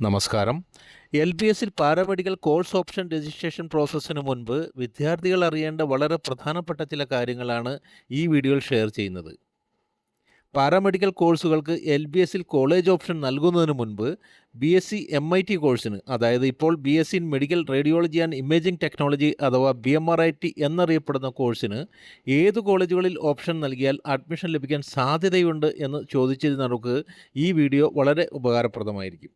നമസ്കാരം. LBSൽ paramedical course option registration പ്രോസസ്സിന് മുൻപ് വിദ്യാർത്ഥികൾ അറിയേണ്ട വളരെ പ്രധാനപ്പെട്ട ചില കാര്യങ്ങളാണ് ഈ വീഡിയോയിൽ ഷെയർ ചെയ്യുന്നത്. പാരാമെഡിക്കൽ കോഴ്സുകൾക്ക് LBSൽ കോളേജ് ഓപ്ഷൻ നൽകുന്നതിന് മുൻപ് BSc MIT കോഴ്സിന്, അതായത് ഇപ്പോൾ BSc in medical radiology and imaging technology അഥവാ BMRIT എന്നറിയപ്പെടുന്ന കോഴ്സിന് ഏത് കോളേജുകളിൽ ഓപ്ഷൻ നൽകിയാൽ അഡ്മിഷൻ ലഭിക്കാൻ സാധ്യതയുണ്ട് എന്ന് ചോദിച്ചിരുന്നവർക്ക് ഈ വീഡിയോ വളരെ ഉപകാരപ്രദമായിരിക്കും.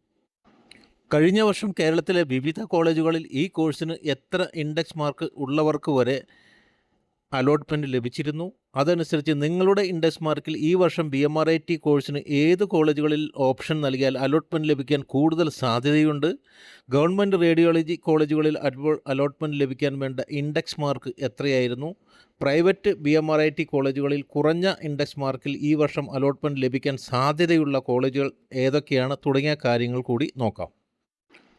കഴിഞ്ഞ വർഷം കേരളത്തിലെ വിവിധ കോളേജുകളിൽ ഈ കോഴ്സിന് എത്ര ഇൻഡെക്സ് മാർക്ക് ഉള്ളവർക്ക് വരെ അലോട്ട്മെൻറ്റ് ലഭിച്ചിരുന്നു? അതനുസരിച്ച് നിങ്ങളുടെ ഇൻഡെക്സ് മാർക്കിൽ ഈ വർഷം BMRIT കോഴ്സിന് ഏത് കോളേജുകളിൽ ഓപ്ഷൻ നൽകിയാൽ അലോട്ട്മെൻറ്റ് ലഭിക്കാൻ കൂടുതൽ സാധ്യതയുണ്ട്? ഗവൺമെൻറ് റേഡിയോളജി കോളേജുകളിൽ അലോട്ട്മെൻറ്റ് ലഭിക്കാൻ വേണ്ട ഇൻഡെക്സ് മാർക്ക് എത്രയായിരുന്നു? പ്രൈവറ്റ് BMRIT കോളേജുകളിൽ കുറഞ്ഞ ഇൻഡെക്സ് മാർക്കിൽ ഈ വർഷം അലോട്ട്മെൻറ്റ് ലഭിക്കാൻ സാധ്യതയുള്ള കോളേജുകൾ ഏതൊക്കെയാണ് തുടങ്ങിയ കാര്യങ്ങൾ കൂടി നോക്കാം.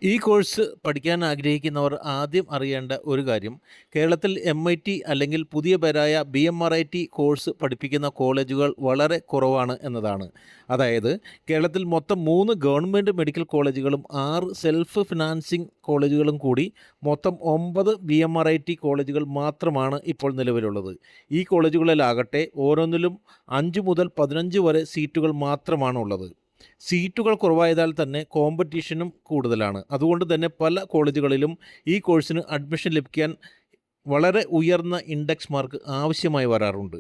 ഈ കോഴ്സ് പഠിക്കാൻ ആഗ്രഹിക്കുന്നവർ ആദ്യം അറിയേണ്ട ഒരു കാര്യം, കേരളത്തിൽ MIT അല്ലെങ്കിൽ പുതിയ പേരായ BMRIT കോഴ്സ് പഠിപ്പിക്കുന്ന കോളേജുകൾ വളരെ കുറവാണ് എന്നതാണ്. അതായത് കേരളത്തിൽ മൊത്തം 3 ഗവൺമെൻറ് മെഡിക്കൽ കോളേജുകളും 6 സെൽഫ് ഫിനാൻസിങ് കോളേജുകളും കൂടി മൊത്തം 9 BMRIT കോളേജുകൾ മാത്രമാണ് ഇപ്പോൾ നിലവിലുള്ളത്. ഈ കോളേജുകളിലാകട്ടെ ഓരോന്നിലും 5 മുതൽ 15 വരെ സീറ്റുകൾ മാത്രമാണ് ഉള്ളത്. സീറ്റുകൾ കുറവായതാൽ തന്നെ കോമ്പറ്റീഷനും കൂടുതലാണ്. അതുകൊണ്ട് തന്നെ പല കോളേജുകളിലും ഈ കോഴ്സിന് അഡ്മിഷൻ ലഭിക്കാൻ വളരെ ഉയർന്ന ഇൻഡെക്സ് മാർക്ക് ആവശ്യമായി വരാറുണ്ട്.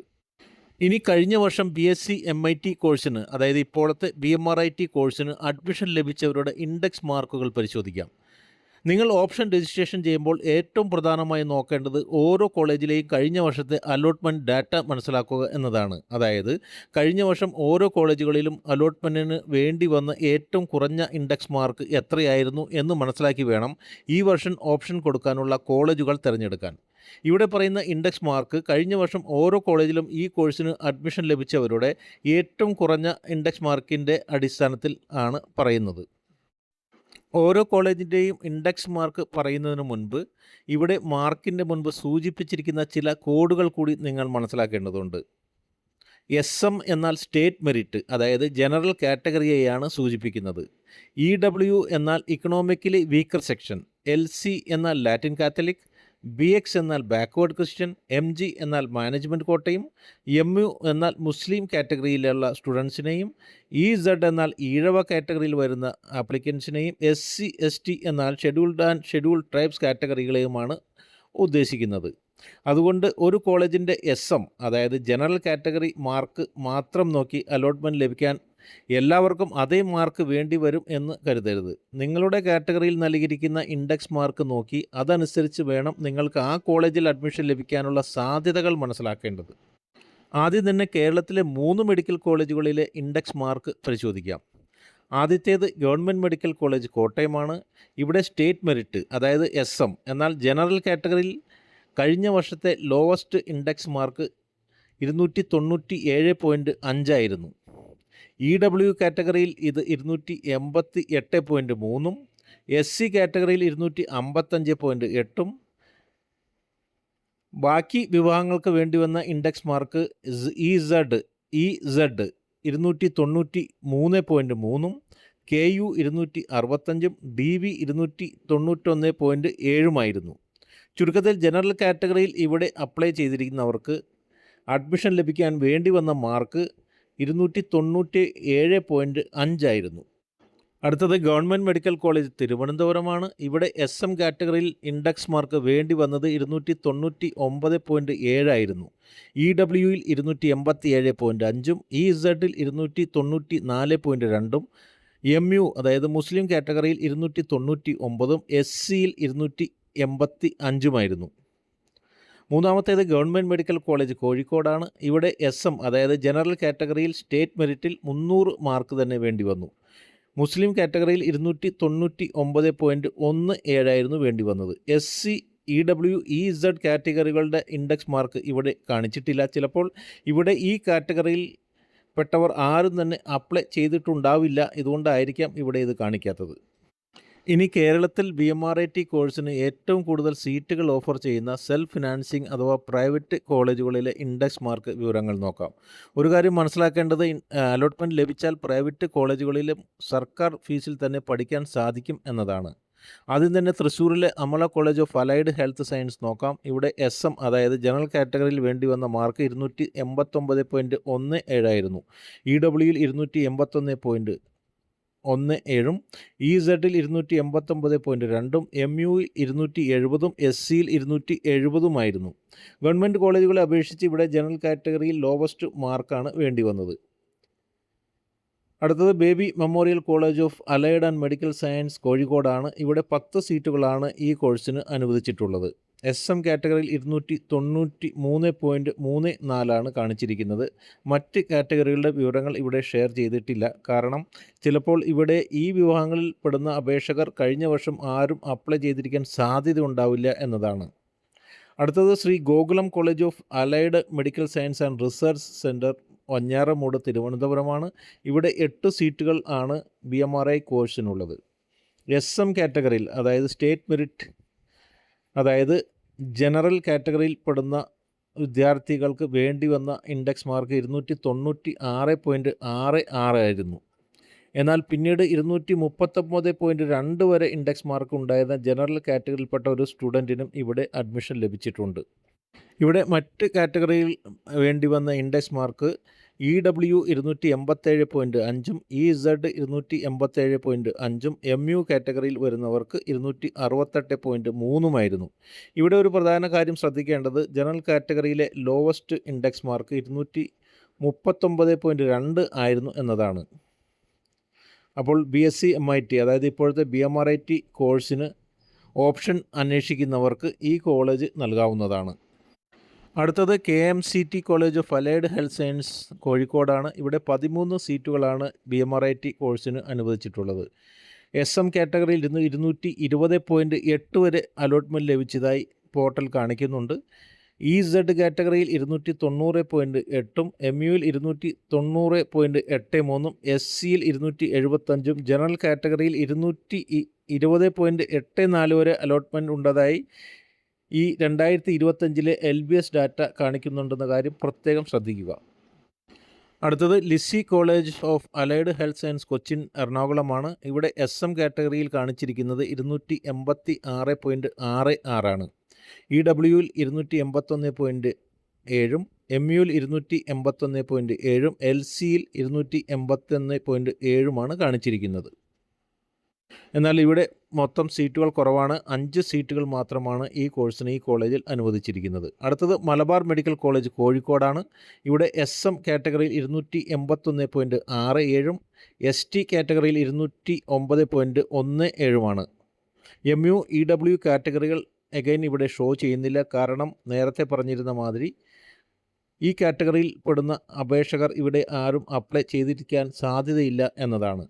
ഇനി കഴിഞ്ഞ വർഷം BSc MIT കോഴ്സിന്, അതായത് ഇപ്പോഴത്തെ BMRIT കോഴ്സിന് അഡ്മിഷൻ ലഭിച്ചവരുടെ ഇൻഡെക്സ് മാർക്കുകൾ പരിശോധിക്കാം. നിങ്ങൾ ഓപ്ഷൻ രജിസ്ട്രേഷൻ ചെയ്യുമ്പോൾ ഏറ്റവും പ്രധാനമായി നോക്കേണ്ടത് ഓരോ കോളേജിലെയും കഴിഞ്ഞ വർഷത്തെ അലോട്ട്മെൻറ്റ് ഡാറ്റ മനസ്സിലാക്കുക എന്നതാണ്. അതായത് കഴിഞ്ഞ വർഷം ഓരോ കോളേജുകളിലും അലോട്ട്മെൻറ്റിന് വേണ്ടി വന്ന ഏറ്റവും കുറഞ്ഞ ഇൻഡെക്സ് മാർക്ക് എത്രയായിരുന്നു എന്ന് മനസ്സിലാക്കി വേണം ഈ വർഷം ഓപ്ഷൻ കൊടുക്കാനുള്ള കോളേജുകൾ തിരഞ്ഞെടുക്കാൻ. ഇവിടെ പറയുന്ന ഇൻഡെക്സ് മാർക്ക് കഴിഞ്ഞ വർഷം ഓരോ കോളേജിലും ഈ കോഴ്സിന് അഡ്മിഷൻ ലഭിച്ചവരുടെ ഏറ്റവും കുറഞ്ഞ ഇൻഡെക്സ് മാർക്കിൻ്റെ അടിസ്ഥാനത്തിൽ ആണ് പറയുന്നത്. ഓരോ കോളേജിൻ്റെയും ഇൻഡെക്സ് മാർക്ക് പറയുന്നതിന് മുൻപ് ഇവിടെ മാർക്കിൻ്റെ മുൻപ് സൂചിപ്പിച്ചിരിക്കുന്ന ചില കോഡുകൾ കൂടി നിങ്ങൾ മനസ്സിലാക്കേണ്ടതുണ്ട്. SM എന്നാൽ സ്റ്റേറ്റ് മെറിറ്റ്, അതായത് ജനറൽ കാറ്റഗറിയെയാണ് സൂചിപ്പിക്കുന്നത്. EW എന്നാൽ ഇക്കണോമിക്കലി വീക്കർ സെക്ഷൻ, LC എന്നാൽ ലാറ്റിൻ കാത്തലിക്, BX എന്നാൽ ബാക്ക്വേർഡ് ക്രിസ്ത്യൻ, MG എന്നാൽ മാനേജ്മെൻറ്റ് കോട്ടയും, MU എന്നാൽ മുസ്ലിം കാറ്റഗറിയിലുള്ള സ്റ്റുഡൻസിനെയും, EZ എന്നാൽ ഈഴവ കാറ്റഗറിയിൽ വരുന്ന ആപ്ലിക്കൻസിനെയും, SC ST എന്നാൽ ഷെഡ്യൂൾഡ് ആൻഡ് ഷെഡ്യൂൾഡ് ട്രൈബ്സ് കാറ്റഗറികളെയുമാണ് ഉദ്ദേശിക്കുന്നത്. അതുകൊണ്ട് ഒരു കോളേജിൻ്റെ SM, അതായത് ജനറൽ കാറ്റഗറി മാർക്ക് മാത്രം നോക്കി അലോട്ട്മെൻറ്റ് ലഭിക്കാൻ എല്ലാവർക്കും അതേ മാർക്ക് വേണ്ടി വരും എന്ന് കരുതരുത്. നിങ്ങളുടെ കാറ്റഗറിയിൽ നൽകിയിരിക്കുന്ന ഇൻഡെക്സ് മാർക്ക് നോക്കി അതനുസരിച്ച് വേണം നിങ്ങൾക്ക് ആ കോളേജിൽ അഡ്മിഷൻ ലഭിക്കാനുള്ള സാധ്യതകൾ മനസ്സിലാക്കേണ്ടത്. ആദ്യം തന്നെ കേരളത്തിലെ 3 മെഡിക്കൽ കോളേജുകളിലെ ഇൻഡെക്സ് മാർക്ക് പരിശോധിക്കാം. ആദ്യത്തേത് ഗവൺമെൻറ് മെഡിക്കൽ കോളേജ് കോട്ടയമാണ്. ഇവിടെ സ്റ്റേറ്റ് മെറിറ്റ്, അതായത് SM എന്നാൽ ജനറൽ കാറ്റഗറിയിൽ കഴിഞ്ഞ വർഷത്തെ ലോവസ്റ്റ് ഇൻഡെക്സ് മാർക്ക് 297.5 ആയിരുന്നു. EW കാറ്റഗറിയിൽ ഇത് 288.3, SC കാറ്റഗറിയിൽ 255.8. ബാക്കി വിഭാഗങ്ങൾക്ക് വേണ്ടി വന്ന index mark EZ 293.3, KU 265, DV 291.7 ചുരുക്കത്തിൽ ജനറൽ കാറ്റഗറിയിൽ ഇവിടെ അപ്ലൈ ചെയ്തിരിക്കുന്നവർക്ക് അഡ്മിഷൻ ലഭിക്കാൻ വേണ്ടി വന്ന മാർക്ക് 297.5 ആയിരുന്നു. അടുത്തത് ഗവൺമെൻറ് മെഡിക്കൽ കോളേജ് തിരുവനന്തപുരമാണ്. ഇവിടെ SM കാറ്റഗറിയിൽ ഇൻഡെക്സ് മാർക്ക് വേണ്ടി വന്നത് 299.7 ആയിരുന്നു. EWയിൽ 287.5, EZൽ 294.2, MU അതായത് മുസ്ലിം കാറ്റഗറിയിൽ 299, SCയിൽ 285 മൂന്നാമത്തേത് ഗവൺമെൻറ് മെഡിക്കൽ കോളേജ് കോഴിക്കോടാണ്. ഇവിടെ SM അതായത് ജനറൽ കാറ്റഗറിയിൽ സ്റ്റേറ്റ് മെറിറ്റിൽ 300 മാർക്ക് തന്നെ വേണ്ടി വന്നു. മുസ്ലിം കാറ്റഗറിയിൽ 299.17 ആയിരുന്നു വേണ്ടി വന്നത്. SC, EW, EZ കാറ്റഗറികളുടെ ഇൻഡെക്സ് മാർക്ക് ഇവിടെ കാണിച്ചിട്ടില്ല. ചിലപ്പോൾ ഇവിടെ ഈ കാറ്റഗറിയിൽ പെട്ടവർ ആരും തന്നെ അപ്ലൈ ചെയ്തിട്ടുണ്ടാവില്ല, ഇതുകൊണ്ടായിരിക്കാം ഇവിടെ ഇത് കാണിക്കാത്തത്. ഇനി കേരളത്തിൽ BMRIT കോഴ്സിന് ഏറ്റവും കൂടുതൽ സീറ്റുകൾ ഓഫർ ചെയ്യുന്ന സെൽഫ് ഫിനാൻസിങ് അഥവാ പ്രൈവറ്റ് കോളേജുകളിലെ ഇൻഡെക്സ് മാർക്ക് വിവരങ്ങൾ നോക്കാം. ഒരു കാര്യം മനസ്സിലാക്കേണ്ടത്, അലോട്ട്മെൻറ്റ് ലഭിച്ചാൽ പ്രൈവറ്റ് കോളേജുകളിലും സർക്കാർ ഫീസിൽ തന്നെ പഠിക്കാൻ സാധിക്കും എന്നതാണ്. ആദ്യം തന്നെ തൃശ്ശൂരിലെ Amala college of allied health science നോക്കാം. ഇവിടെ SM അതായത് ജനറൽ കാറ്റഗറിയിൽ വേണ്ടി വന്ന മാർക്ക് 289.17 ആയിരുന്നു. EWയിൽ 281.17, EZൽ 289.2, MUയിൽ 270, SCയിൽ 270 ഗവൺമെൻറ് കോളേജുകളെ അപേക്ഷിച്ച് ഇവിടെ ജനറൽ കാറ്റഗറിയിൽ ലോവസ്റ്റ് മാർക്കാണ് വേണ്ടി വന്നത്. അടുത്തത് baby memorial college of allied and medical science കോഴിക്കോടാണ്. ഇവിടെ 10 സീറ്റുകളാണ് ഈ കോഴ്സിന് അനുവദിച്ചിട്ടുള്ളത്. SM കാറ്റഗറിയിൽ 293.34 കാണിച്ചിരിക്കുന്നത്. മറ്റ് കാറ്റഗറികളുടെ വിവരങ്ങൾ ഇവിടെ ഷെയർ ചെയ്തിട്ടില്ല. കാരണം ചിലപ്പോൾ ഇവിടെ ഈ വിഭാഗങ്ങളിൽ പെടുന്ന അപേക്ഷകർ കഴിഞ്ഞ വർഷം ആരും അപ്ലൈ ചെയ്തിരിക്കാൻ സാധ്യത ഉണ്ടാവില്ല എന്നതാണ്. അടുത്തത് Shri Gokulam college of allied medical science and research centre Venjaramoodu തിരുവനന്തപുരമാണ്. ഇവിടെ 8 സീറ്റുകൾ ആണ് BMRI കോഴ്സിനുള്ളത്. SM കാറ്റഗറിയിൽ അതായത് സ്റ്റേറ്റ് മെറിറ്റ് അതായത് ജനറൽ കാറ്റഗറിയിൽ പെടുന്ന വിദ്യാർത്ഥികൾക്ക് വേണ്ടി വന്ന ഇൻഡെക്സ് മാർക്ക് 296.66 ആയിരുന്നു. എന്നാൽ പിന്നീട് 239.2 വരെ ഇൻഡെക്സ് മാർക്ക് ഉണ്ടായിരുന്ന ജനറൽ കാറ്റഗറിയിൽപ്പെട്ട ഒരു സ്റ്റുഡൻറ്റിനും ഇവിടെ അഡ്മിഷൻ ലഭിച്ചിട്ടുണ്ട്. ഇവിടെ മറ്റ് കാറ്റഗറിയിൽ വേണ്ടി വന്ന index mark EW 287.5, EZ 287.5, MU കാറ്റഗറിയിൽ വരുന്നവർക്ക് 268.3 ആയിരുന്നു. ഇവിടെ ഒരു പ്രധാന കാര്യം ശ്രദ്ധിക്കേണ്ടത്, ജനറൽ കാറ്റഗറിയിലെ ലോവസ്റ്റ് ഇൻഡെക്സ് മാർക്ക് 239.2 ആയിരുന്നു എന്നതാണ്. അപ്പോൾ BSc MIT അതായത് ഇപ്പോഴത്തെ BMRIT കോഴ്സിന് ഓപ്ഷൻ അന്വേഷിക്കുന്നവർക്ക് ഈ കോളേജ് നൽകാവുന്നതാണ്. അടുത്തത് KMCT college of allied health science കോഴിക്കോടാണ്. ഇവിടെ 13 സീറ്റുകളാണ് BMRIT കോഴ്സിന് അനുവദിച്ചിട്ടുള്ളത്. SM കാറ്റഗറിയിൽ 220.8 വരെ അലോട്ട്മെൻറ്റ് ലഭിച്ചതായി പോർട്ടൽ കാണിക്കുന്നുണ്ട്. EZ കാറ്റഗറിയിൽ 290.8, MUയിൽ 290.83, SCയിൽ 275, ജനറൽ കാറ്റഗറിയിൽ 220.84 വരെ അലോട്ട്മെൻറ്റ് ഉണ്ടതായി ഈ 2025 LBS ഡാറ്റ കാണിക്കുന്നുണ്ടെന്ന കാര്യം പ്രത്യേകം ശ്രദ്ധിക്കുക. അടുത്തത് Lisie college of allied health science Cochin എറണാകുളമാണ്. ഇവിടെ SM കാറ്റഗറിയിൽ കാണിച്ചിരിക്കുന്നത് 286.66 ആണ്. EWയിൽ 281.7, MUയിൽ 281.7, LCയിൽ 281.7 കാണിച്ചിരിക്കുന്നത്. എന്നാൽ ഇവിടെ മൊത്തം സീറ്റുകൾ കുറവാണ്. 5 സീറ്റുകൾ മാത്രമാണ് ഈ കോഴ്സിന് ഈ കോളേജിൽ അനുവദിച്ചിരിക്കുന്നത്. അടുത്തത് മലബാർ മെഡിക്കൽ കോളേജ് കോഴിക്കോടാണ്. ഇവിടെ SM കാറ്റഗറിയിൽ 281.67, ST കാറ്റഗറിയിൽ 209.17. MU EW കാറ്റഗറികൾ അഗൈൻ ഇവിടെ ഷോ ചെയ്യുന്നില്ല. കാരണം നേരത്തെ പറഞ്ഞിരുന്ന മാതിരി ഈ കാറ്റഗറിയിൽ പെടുന്ന അപേക്ഷകർ ഇവിടെ ആരും അപ്ലൈ ചെയ്തിരിക്കാൻ സാധ്യതയില്ല എന്നതാണ്.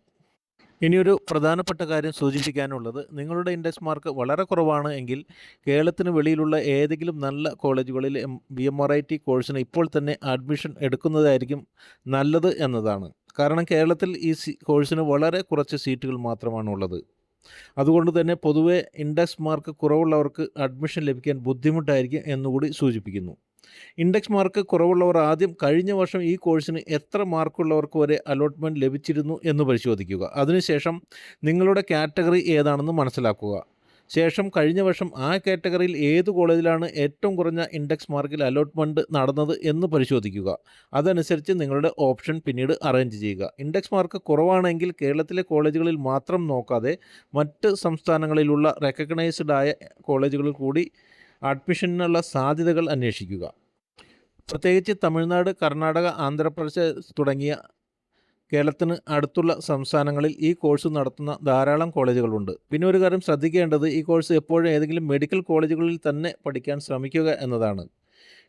ഇനിയൊരു പ്രധാനപ്പെട്ട കാര്യം സൂചിപ്പിക്കാനുള്ളത്, നിങ്ങളുടെ ഇൻഡെക്സ് മാർക്ക് വളരെ കുറവാണ് എങ്കിൽ കേരളത്തിന് വെളിയിലുള്ള ഏതെങ്കിലും നല്ല കോളേജുകളിൽ BMRIT കോഴ്സിന് ഇപ്പോൾ തന്നെ അഡ്മിഷൻ എടുക്കുന്നതായിരിക്കും നല്ലത് എന്നതാണ്. കാരണം കേരളത്തിൽ ഈ കോഴ്സിന് വളരെ കുറച്ച് സീറ്റുകൾ മാത്രമാണുള്ളത്. അതുകൊണ്ട് തന്നെ പൊതുവെ ഇൻഡെക്സ് മാർക്ക് കുറവുള്ളവർക്ക് അഡ്മിഷൻ ലഭിക്കാൻ ബുദ്ധിമുട്ടായിരിക്കും എന്നുകൂടി സൂചിപ്പിക്കുന്നു. ഇൻഡെക്സ് മാർക്ക് കുറവുള്ളവർ ആദ്യം കഴിഞ്ഞ വർഷം ഈ കോഴ്സിന് എത്ര മാർക്കുള്ളവർക്ക് വരെ അലോട്ട്മെൻറ്റ് ലഭിച്ചിരുന്നു എന്ന് പരിശോധിക്കുക. അതിനുശേഷം നിങ്ങളുടെ കാറ്റഗറി ഏതാണെന്ന് മനസ്സിലാക്കുക. ശേഷം കഴിഞ്ഞ വർഷം ആ കാറ്റഗറിയിൽ ഏത് കോളേജിലാണ് ഏറ്റവും കുറഞ്ഞ ഇൻഡെക്സ് മാർക്കിൽ അലോട്ട്മെൻറ്റ് നടന്നത് എന്ന് പരിശോധിക്കുക. അതനുസരിച്ച് നിങ്ങളുടെ ഓപ്ഷൻ പിന്നീട് അറേഞ്ച് ചെയ്യുക. ഇൻഡെക്സ് മാർക്ക് കുറവാണെങ്കിൽ കേരളത്തിലെ കോളേജുകളിൽ മാത്രം നോക്കാതെ മറ്റ് സംസ്ഥാനങ്ങളിലുള്ള റെക്കഗ്നൈസ്ഡ് ആയ കോളേജുകളിൽ കൂടി അഡ്മിഷനുള്ള സാധ്യതകൾ അന്വേഷിക്കുക. പ്രത്യേകിച്ച് തമിഴ്നാട്, കർണാടക, ആന്ധ്രാപ്രദേശ് തുടങ്ങിയ കേരളത്തിന് അടുത്തുള്ള സംസ്ഥാനങ്ങളിൽ ഈ കോഴ്സ് നടത്തുന്ന ധാരാളം കോളേജുകളുണ്ട്. പിന്നെ ഒരു കാര്യം ശ്രദ്ധിക്കേണ്ടത്, ഈ കോഴ്സ് എപ്പോഴും ഏതെങ്കിലും മെഡിക്കൽ കോളേജുകളിൽ തന്നെ പഠിക്കാൻ ശ്രമിക്കുക എന്നതാണ്.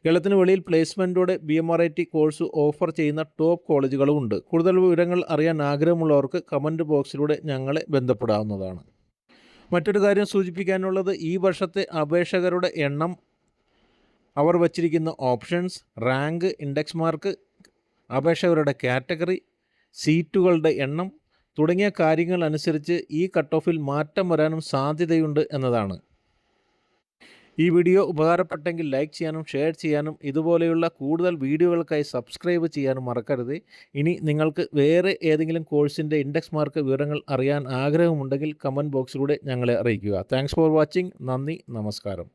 കേരളത്തിന് വെളിയിൽ പ്ലേസ്മെൻറ്റോടെ BMRIT കോഴ്സ് ഓഫർ ചെയ്യുന്ന ടോപ്പ് കോളേജുകളും ഉണ്ട്. കൂടുതൽ വിവരങ്ങൾ അറിയാൻ ആഗ്രഹമുള്ളവർക്ക് കമൻറ്റ് ബോക്സിലൂടെ ഞങ്ങളെ ബന്ധപ്പെടാവുന്നതാണ്. മറ്റൊരു കാര്യം സൂചിപ്പിക്കാനുള്ളത്, ഈ വർഷത്തെ അപേക്ഷകരുടെ എണ്ണം, അവർ വച്ചിരിക്കുന്ന ഓപ്ഷൻസ്, റാങ്ക്, ഇൻഡെക്സ് മാർക്ക്, അപേക്ഷകരുടെ കാറ്റഗറി, സീറ്റുകളുടെ എണ്ണം തുടങ്ങിയ കാര്യങ്ങൾ അനുസരിച്ച് ഈ കട്ട് ഓഫിൽ മാറ്റം വരാനും സാധ്യതയുണ്ട് എന്നതാണ്. ഈ വീഡിയോ ഉപകാരപ്പെട്ടെങ്കിൽ ലൈക്ക് ചെയ്യാനും ഷെയർ ചെയ്യാനും ഇതുപോലെയുള്ള കൂടുതൽ വീഡിയോകൾക്കായി സബ്സ്ക്രൈബ് ചെയ്യാനും മറക്കരുത്. ഇനി നിങ്ങൾക്ക് വേറെ ഏതെങ്കിലും കോഴ്സിൻ്റെ ഇൻഡെക്സ് മാർക്ക് വിവരങ്ങൾ അറിയാൻ ആഗ്രഹമുണ്ടെങ്കിൽ കമൻറ്റ് ബോക്സിലൂടെ ഞങ്ങളെ അറിയിക്കുക. Thanks for watching. നന്ദി, നമസ്കാരം.